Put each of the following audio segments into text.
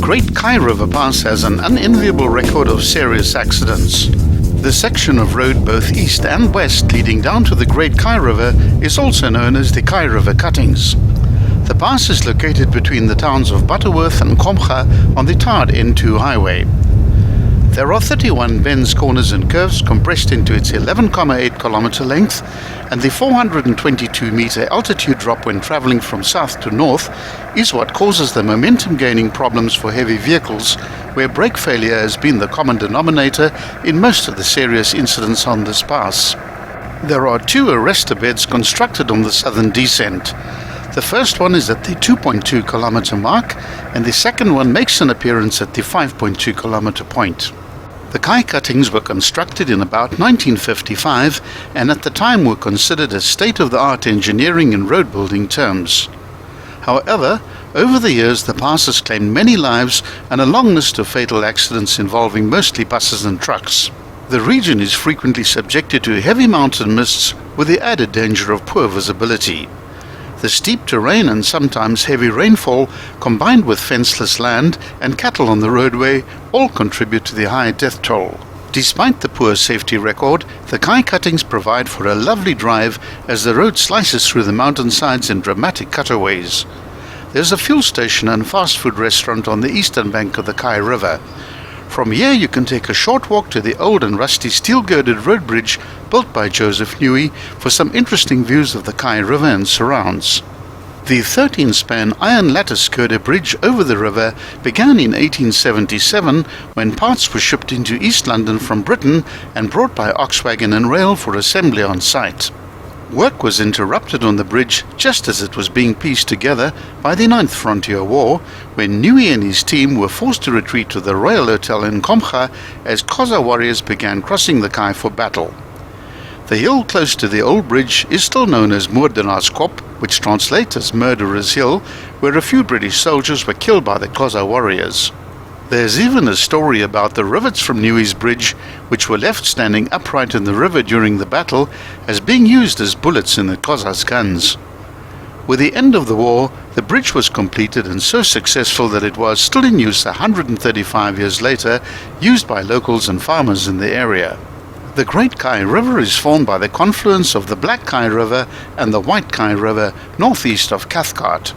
Great Kai River Pass has an unenviable record of serious accidents. The section of road both east and west leading down to the Great Kai River is also known as the Kai River Cuttings. The pass is located between the towns of Butterworth and Komga on the tarred N2 highway. There are 31 bends, corners and curves compressed into its 11.8 kilometer length, and the 422 meter altitude drop when traveling from south to north is what causes the momentum gaining problems for heavy vehicles, where brake failure has been the common denominator in most of the serious incidents on this pass. There are two arrestor beds constructed on the southern descent. The first one is at the 2.2 kilometer mark, and the second one makes an appearance at the 5.2 kilometer point. The Kai cuttings were constructed in about 1955 and at the time were considered as state-of-the-art engineering in road building terms. However, over the years the pass has claimed many lives and a long list of fatal accidents involving mostly buses and trucks. The region is frequently subjected to heavy mountain mists with the added danger of poor visibility. The steep terrain and sometimes heavy rainfall, combined with fenceless land and cattle on the roadway, all contribute to the high death toll. Despite the poor safety record, the Kai cuttings provide for a lovely drive as the road slices through the mountainsides in dramatic cutaways. There's a fuel station and fast food restaurant on the eastern bank of the Kai River. From here you can take a short walk to the old and rusty steel-girded road bridge built by Joseph Newey for some interesting views of the Kai River and surrounds. The 13-span iron lattice girder bridge over the river began in 1877 when parts were shipped into East London from Britain and brought by ox wagon and rail for assembly on site. Work was interrupted on the bridge just as it was being pieced together by the 9th Frontier War, when Newey and his team were forced to retreat to the Royal Hotel in Komga as Xhosa warriors began crossing the Kai for battle. The hill close to the old bridge is still known as Moordenaarskop, which translates as Murderer's Hill, where a few British soldiers were killed by the Xhosa warriors. There's even a story about the rivets from Newey's bridge, which were left standing upright in the river during the battle, as being used as bullets in the Xhosa's guns. With the end of the war, the bridge was completed and so successful that it was still in use 135 years later, used by locals and farmers in the area. The Great Kai River is formed by the confluence of the Black Kai River and the White Kai River northeast of Cathcart.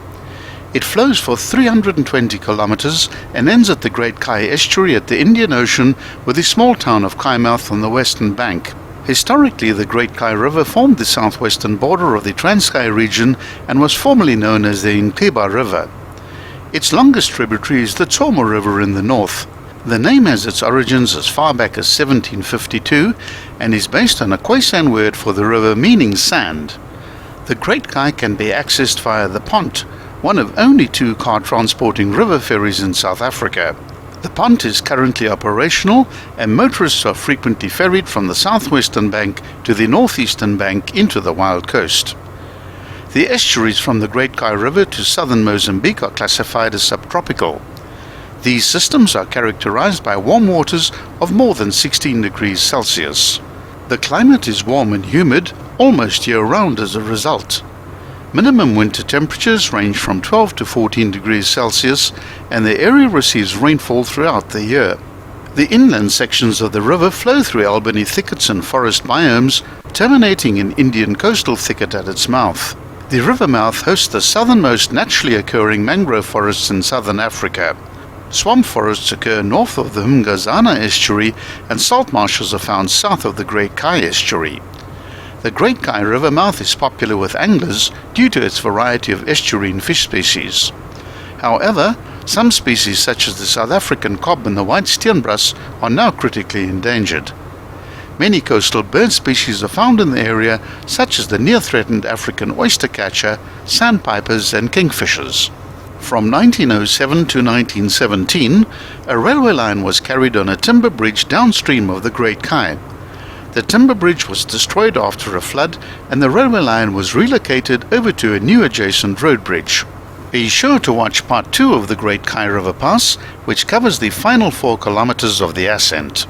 It flows for 320 kilometers and ends at the Great Kai estuary at the Indian Ocean with the small town of Kaimouth on the western bank. Historically, the Great Kai River formed the southwestern border of the Transkei region and was formerly known as the Inqiba River. Its longest tributary is the Tsomo River in the north. The name has its origins as far back as 1752 and is based on a Khoisan word for the river meaning sand. The Great Kai can be accessed via the Pont, one of only two car-transporting river ferries in South Africa. The pont is currently operational and motorists are frequently ferried from the southwestern bank to the northeastern bank into the Wild Coast. The estuaries from the Great Kai River to southern Mozambique are classified as subtropical. These systems are characterized by warm waters of more than 16 degrees Celsius. The climate is warm and humid almost year-round as a result. Minimum winter temperatures range from 12 to 14 degrees Celsius, and the area receives rainfall throughout the year. The inland sections of the river flow through Albany thickets and forest biomes, terminating in Indian coastal thicket at its mouth. The river mouth hosts the southernmost naturally occurring mangrove forests in southern Africa. Swamp forests occur north of the Mngazana estuary, and salt marshes are found south of the Great Kai estuary. The Great Kai River mouth is popular with anglers due to its variety of estuarine fish species. However, some species such as the South African cob and the white steenbras are now critically endangered. Many coastal bird species are found in the area, such as the near-threatened African oystercatcher, sandpipers and kingfishers. From 1907 to 1917, a railway line was carried on a timber bridge downstream of the Great Kai. The timber bridge was destroyed after a flood and the railway line was relocated over to a new adjacent road bridge. Be sure to watch part 2 of the Great Kai River Pass, which covers the final 4 kilometers of the ascent.